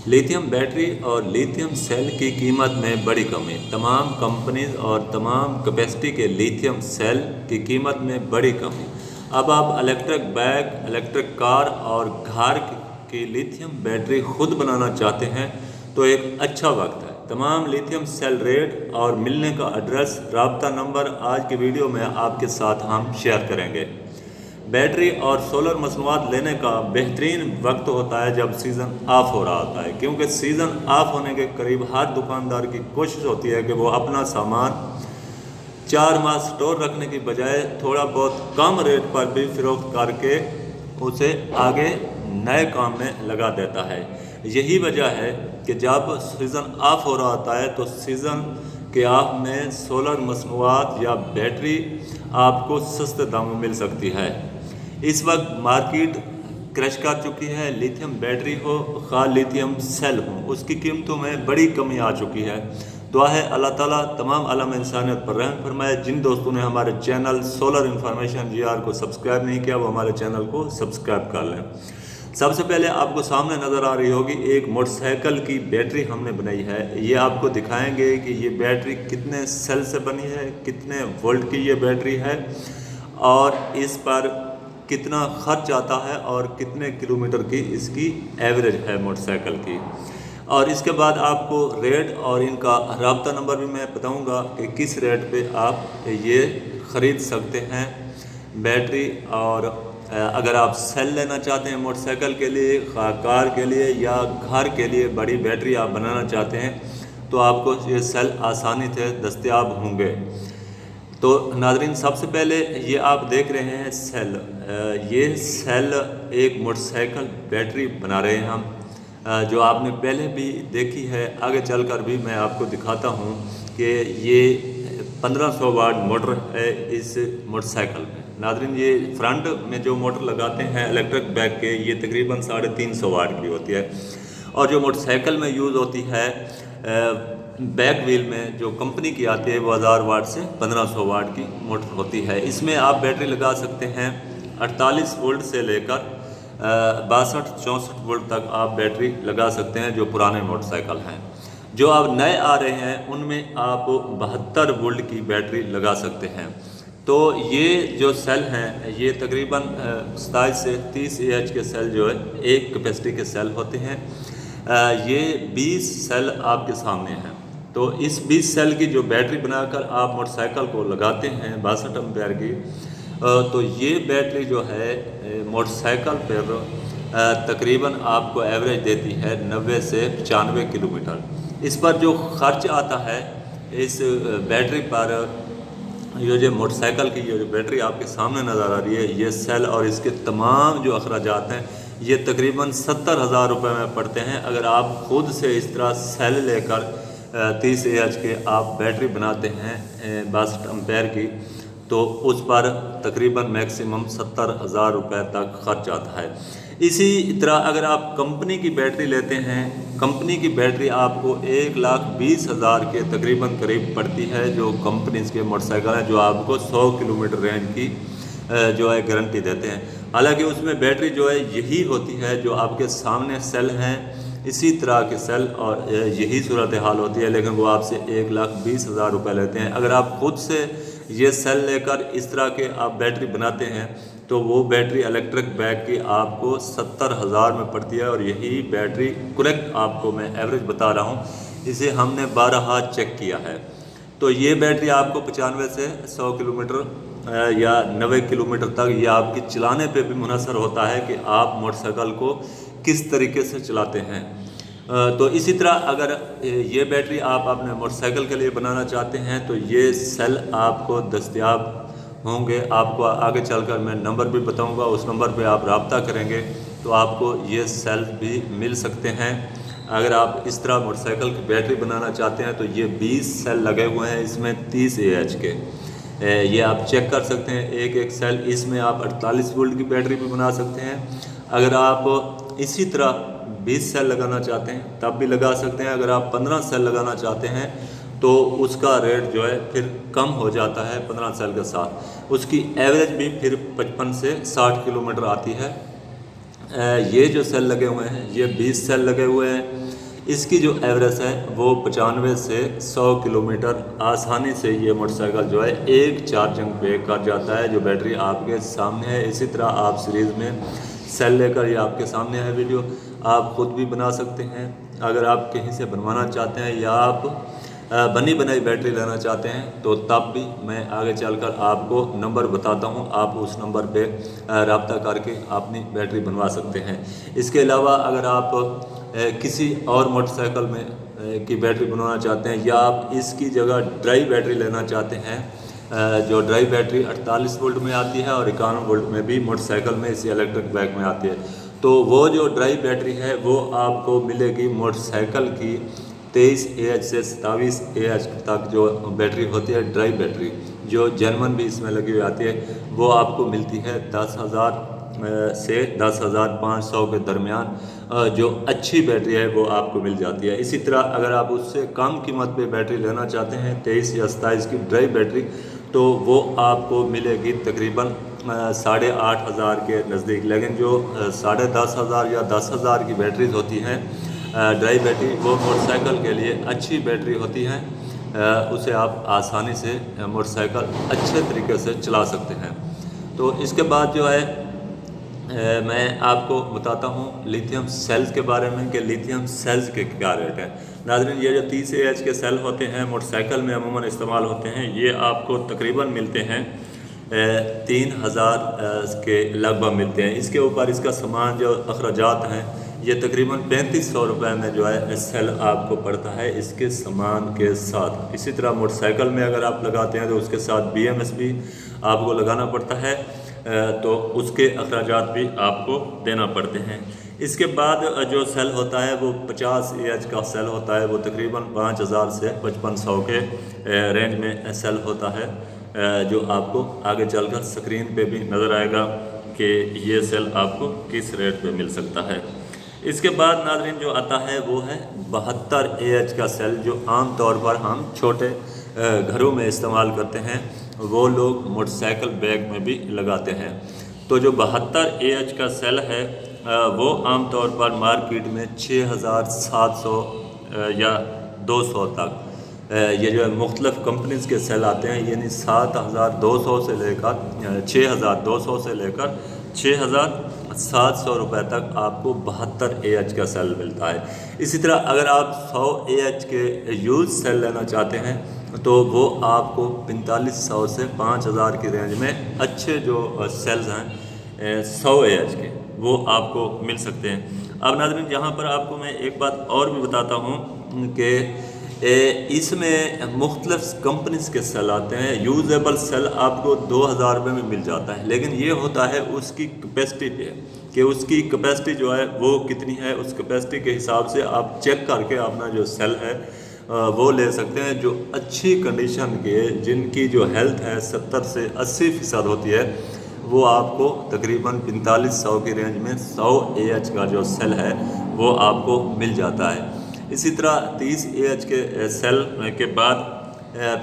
Lithium battery और lithium cell की कीमत में बड़ी कमी। तमाम कंपनीज और तमाम कैपेसिटी के लिथियम सेल की कीमत में बड़ी कमी। अब आप इलेक्ट्रिक बाइक, इलेक्ट्रिक कार और घर की लिथियम बैटरी खुद बनाना चाहते हैं तो एक अच्छा वक्त है। तमाम लिथियम सेल रेट और मिलने का एड्रेस, राब्ता नंबर आज की वीडियो में आपके साथ हम शेयर करेंगे। बैटरी और सोलर मसनूआत लेने का बेहतरीन वक्त होता है जब सीज़न ऑफ हो रहा होता है, क्योंकि सीज़न ऑफ होने के करीब हर दुकानदार की कोशिश होती है कि वो अपना सामान 4 माह स्टोर रखने की बजाय थोड़ा बहुत कम रेट पर भी फ़रोख्त करके उसे आगे नए काम में लगा देता है। यही वजह है कि जब सीज़न ऑफ हो रहा होता है तो सीज़न के ऑफ में सोलर मसनूआत या बैटरी आपको सस्ते दामों में मिल सकती है। इस वक्त मार्केट क्रश कर चुकी है। लिथियम बैटरी हो खा लिथियम सेल हो, उसकी कीमतों में बड़ी कमी आ चुकी है। दुआ है अल्लाह ताला तमाम आलम इंसानियत पर रहम फरमाए। जिन दोस्तों ने हमारे चैनल सोलर इन्फॉर्मेशन GR को सब्सक्राइब नहीं किया वो हमारे चैनल को सब्सक्राइब कर लें। सबसे पहले आपको सामने नज़र आ रही होगी एक मोटरसाइकिल की बैटरी हमने बनाई है। ये आपको दिखाएंगे कि ये बैटरी कितने सेल से बनी है, कितने वोल्ट की ये बैटरी है और इस पर कितना खर्च आता है और कितने किलोमीटर की इसकी एवरेज है मोटरसाइकिल की। और इसके बाद आपको रेट और इनका राब्ता नंबर भी मैं बताऊंगा कि किस रेट पे आप ये ख़रीद सकते हैं बैटरी। और अगर आप सेल लेना चाहते हैं मोटरसाइकिल के लिए, कार के लिए या घर के लिए बड़ी बैटरी आप बनाना चाहते हैं तो आपको ये सेल आसानी से दस्तयाब होंगे। तो नाज़रीन, सबसे पहले ये आप देख रहे हैं सेल। ये सेल एक मोटरसाइकिल बैटरी बना रहे हैं हम, जो आपने पहले भी देखी है। आगे चलकर भी मैं आपको दिखाता हूँ कि ये 1500 वाट मोटर है इस मोटरसाइकिल में। नाज़रीन, ये फ्रंट में जो मोटर लगाते हैं इलेक्ट्रिक बाइक के, ये तकरीबन 350 वाट की होती है। और जो मोटरसाइकिल में यूज़ होती है बैक व्हील में जो कंपनी की आती है वो 1000 वाट से 1500 वाट की मोटर होती है। इसमें आप बैटरी लगा सकते हैं 48 वोल्ट से लेकर 62-64 वोल्ट तक आप बैटरी लगा सकते हैं, जो पुराने मोटरसाइकिल हैं। जो अब नए आ रहे हैं उनमें आप 72 वोल्ट की बैटरी लगा सकते हैं। तो ये जो सेल हैं ये तकरीबन 27 से 30 AH के सेल जो है एक कैपेसिटी के सेल होते हैं। ये 20 सेल आपके सामने हैं। तो इस 20 सेल की जो बैटरी बनाकर आप मोटरसाइकिल को लगाते हैं 62 एम्पेयर की, तो ये बैटरी जो है मोटरसाइकिल पर तकरीबन आपको एवरेज देती है 90 से 95 किलोमीटर। इस पर जो खर्च आता है इस बैटरी पर, ये जो मोटरसाइकिल की ये जो बैटरी आपके सामने नज़र आ रही है, ये सेल और इसके तमाम जो अखराजात हैं ये तकरीबन 70,000 रुपये में पड़ते हैं। अगर आप ख़ुद से इस तरह सेल लेकर 30 AH के आप बैटरी बनाते हैं 62 एम्पेयर की, तो उस पर तकरीबन मैक्सिमम 70,000 रुपये तक खर्च आता है। इसी तरह अगर आप कंपनी की बैटरी लेते हैं, कंपनी की बैटरी आपको 1,20,000 के तकरीबन करीब पड़ती है, जो कंपनीज के मोटरसाइकिल हैं जो आपको 100 किलोमीटर रेंज की जो है गारंटी देते हैं। हालांकि उसमें बैटरी जो है यही होती है जो आपके सामने सेल हैं, इसी तरह के सेल और यही सूरत हाल होती है, लेकिन वो आपसे 1,20,000 रुपये लेते हैं। अगर आप खुद से ये सेल लेकर इस तरह के आप बैटरी बनाते हैं तो वो बैटरी इलेक्ट्रिक बाइक की आपको 70,000 में पड़ती है। और यही बैटरी करेक्ट आपको मैं एवरेज बता रहा हूँ, इसे हमने 12 हाथ चेक किया है। तो ये बैटरी आपको 95 से 100 किलोमीटर या 90 किलोमीटर तक ये आपकी चलाने पे भी मुनहसर होता है कि आप मोटरसाइकिल को किस तरीके से चलाते हैं। तो इसी तरह अगर ये बैटरी आप अपने मोटरसाइकिल के लिए बनाना चाहते हैं तो ये सेल आपको दस्तयाब होंगे। आपको आगे चलकर मैं नंबर भी बताऊंगा, उस नंबर पे आप रब्ता करेंगे तो आपको ये सेल भी मिल सकते हैं। अगर आप इस तरह मोटरसाइकिल की बैटरी बनाना चाहते हैं तो ये 20 सेल लगे हुए हैं इसमें 30 AH के, ये आप चेक कर सकते हैं एक एक सेल। इसमें आप 48 वोल्ट की बैटरी भी बना सकते हैं। अगर आप इसी तरह 20 सेल लगाना चाहते हैं तब भी लगा सकते हैं। अगर आप 15 सेल लगाना चाहते हैं तो उसका रेट जो है फिर कम हो जाता है 15 सेल के साथ। उसकी एवरेज भी फिर 55 से 60 किलोमीटर आती है। ये जो सेल लगे हुए हैं ये 20 सेल लगे हुए हैं। इसकी जो एवरेज है वो 95 से 100 किलोमीटर आसानी से ये मोटरसाइकिल जो है एक चार्जिंग पे कर जाता है। जो बैटरी आपके सामने है, इसी तरह आप सीरीज़ में सेल लेकर, ये आपके सामने है वीडियो, आप ख़ुद भी बना सकते हैं। अगर आप कहीं से बनवाना चाहते हैं या आप बनी बनाई बैटरी लेना चाहते हैं तो तब भी मैं आगे चलकर आपको नंबर बताता हूं, आप उस नंबर पे रब्ता करके अपनी बैटरी बनवा सकते हैं। इसके अलावा अगर आप किसी और मोटरसाइकिल में की बैटरी बनवाना चाहते हैं या आप इसकी जगह ड्राई बैटरी लेना चाहते हैं, जो ड्राई बैटरी 48 वोल्ट में आती है और 51 वोल्ट में भी मोटरसाइकिल में इसी इलेक्ट्रिक बाइक में आती है, तो वो जो ड्राई बैटरी है वो आपको मिलेगी मोटरसाइकिल की 23 AH से 27 AH तक जो बैटरी होती है ड्राई बैटरी, जो जेनवन भी इसमें लगी हुई आती है, वो आपको मिलती है 10,000 से 10,500 के दरमियान। जो अच्छी बैटरी है वो आपको मिल जाती है। इसी तरह अगर आप उससे कम कीमत पे बैटरी लेना चाहते हैं 23 या 27 की ड्राई बैटरी, तो वो आपको मिलेगी तकरीबन 8,500 के नज़दीक। लेकिन जो 10,500 या 10,000 की बैटरीज होती हैं ड्राई बैटरी, वो मोटरसाइकिल के लिए अच्छी बैटरी होती है, उसे आप आसानी से मोटरसाइकिल अच्छे तरीके से चला सकते हैं। तो इसके बाद जो है मैं आपको बताता हूँ लिथियम सेल्स के बारे में कि लिथियम सेल्स के क्या रेट है। नाज़रीन, ये जो 30 AH के सेल होते हैं मोटरसाइकिल में अमूमन इस्तेमाल होते हैं, ये आपको तकरीबन मिलते हैं 3,000 के लगभग मिलते हैं। इसके ऊपर इसका सामान जो अखराजात हैं ये तकरीबन 3500 रुपये में जो है सेल आपको पड़ता है इसके सामान के साथ। इसी तरह मोटरसाइकिल में अगर आप लगाते हैं तो उसके साथ BMS भी आपको लगाना पड़ता है, तो उसके अखराजात भी आपको देना पड़ते हैं। इसके बाद जो सेल होता है वो 50 AH का सेल होता है, वो तकरीबन 5,000 से 5,500 के रेंज में सेल होता है, जो आपको आगे चलकर स्क्रीन पे भी नज़र आएगा कि ये सेल आपको किस रेट पे मिल सकता है। इसके बाद नाज़रीन जो आता है वो है 72 AH का सेल, जो आम तौर पर हम छोटे घरों में इस्तेमाल करते हैं, वो लोग मोटरसाइकिल बैग में भी लगाते हैं। तो जो 72 AH का सेल है वो आम तौर पर मार्केट में 6,700 या 200 तक ये जो है मुख्तलिफ कंपनीज़ के सेल आते हैं, यानी 7,200 से लेकर 6,200 से लेकर 6,700 रुपये तक आपको 72 AH का सेल मिलता है। इसी तरह अगर आप 100 AH के यूज़ सेल लेना चाहते हैं तो वो आपको 4500 से 5,000 की रेंज में अच्छे जो सेल्स हैं 100 AH के, वो आपको मिल सकते हैं। अब नाज़रीन यहाँ पर आपको मैं एक बात और भी बताता हूँ कि इसमें मुख्तलिफ कंपनीज़ के सेल आते हैं। यूजेबल सेल आपको 2,000 रुपये में मिल जाता है, लेकिन ये होता है उसकी कैपेसिटी पे कि उसकी कैपेसिटी जो है वो कितनी है, उस कैपेसिटी के हिसाब से आप चेक करके अपना जो सेल है वो ले सकते हैं। जो अच्छी कंडीशन के, जिनकी जो हेल्थ है 70 से 80% होती है, वो आपको तकरीबन 4500 की रेंज में 100 AH का जो सेल है वो आपको मिल जाता है। इसी तरह 30 AH के सेल के बाद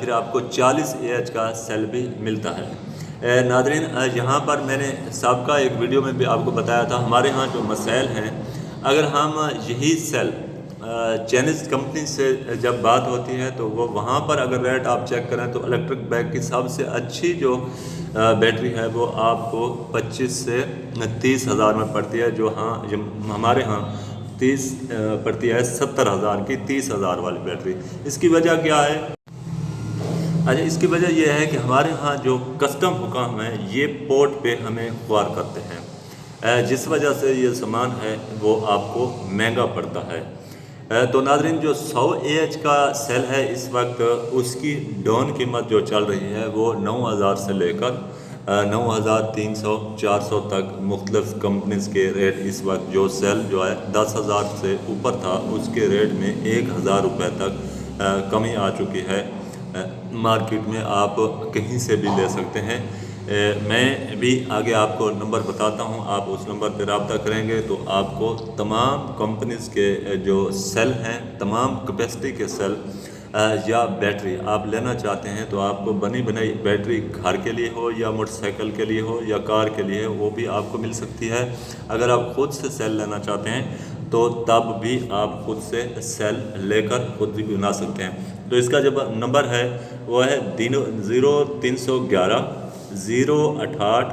फिर आपको 40 AH का सेल भी मिलता है। नाज़रीन, यहाँ पर मैंने सबका एक वीडियो में भी आपको बताया था, हमारे यहाँ जो मसाइल हैं, अगर हम यही सेल चाइनीज़ कंपनी से जब बात होती है तो वो वहाँ पर अगर रेट आप चेक करें तो इलेक्ट्रिक बाइक की सबसे अच्छी जो बैटरी है वो आपको 25 से 30 हज़ार में पड़ती है, जो हमारे यहाँ 30 पड़ती है 70,000 की 30,000 वाली बैटरी। इसकी वजह क्या है? अच्छा, इसकी वजह यह है कि हमारे यहाँ जो कस्टम हुकाम है ये पोर्ट पे हमें ख्वार करते हैं, जिस वजह से ये सामान है वो आपको महंगा पड़ता है। तो नाज़रीन, जो 100 AH का सेल है इस वक्त उसकी डाउन कीमत जो चल रही है वो 9,000 से लेकर 9,300 400 तक मुख्तलिफ कंपनीज़ के रेट इस वक्त जो सेल जो है 10,000 से ऊपर था उसके रेट में 1,000 रुपये तक कमी आ चुकी है। मार्केट में आप कहीं से भी ले सकते हैं। मैं भी आगे आपको नंबर बताता हूं, आप उस नंबर पर रब्ता करेंगे तो आपको तमाम कंपनीज़ के जो सेल हैं, तमाम कैपेसिटी के सेल या बैटरी आप लेना चाहते हैं तो आपको बनी बनाई बैटरी घर के लिए हो या मोटरसाइकिल के लिए हो या कार के लिए, वो भी आपको मिल सकती है। अगर आप ख़ुद से सेल लेना चाहते हैं तो तब भी आप खुद से सेल लेकर खुद भी बना सकते हैं। तो इसका जो नंबर है वो है 0311 068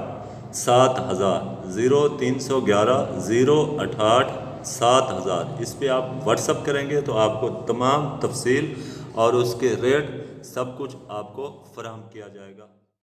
7000, 0311 068 7000। इस पे आप व्हाट्सअप करेंगे तो आपको तमाम तफसील और उसके रेट सब कुछ आपको फराहम किया जाएगा।